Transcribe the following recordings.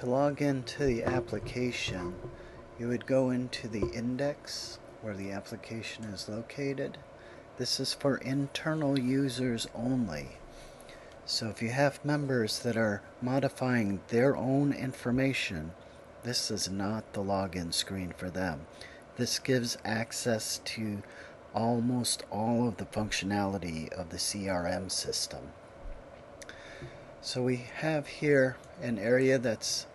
To log into the application, you would go into the index where the application is located. This is for internal users only. So if you have members that are modifying their own information, this is not the login screen for them. This gives access to almost all of the functionality of the CRM system. So we have here an area that's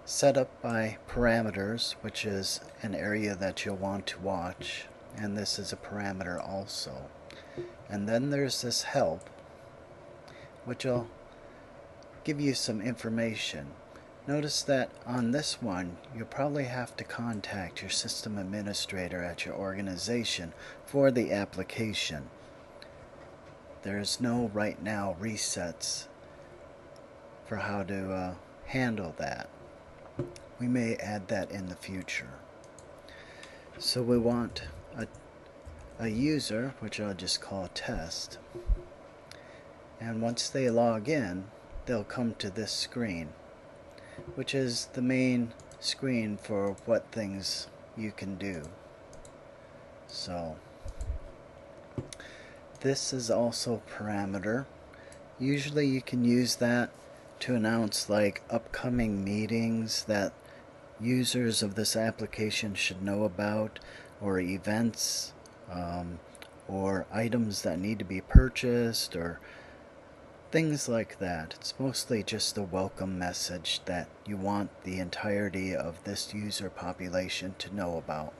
set up by parameters, which is an area that you'll want to watch, and this is a parameter also. And then there's this help, which will give you some information. Notice that on this one, you'll probably have to contact your system administrator at your organization for the application. There's no right now resets for how to handle that. We may add that in the future. So we want a user, which I'll just call test, and once they log in, they'll come to this screen, which is the main screen for what things you can do. So this is also parameter. Usually you can use that to announce like upcoming meetings that users of this application should know about, or events, or items that need to be purchased, or things like that. It's mostly just a welcome message that you want the entirety of this user population to know about.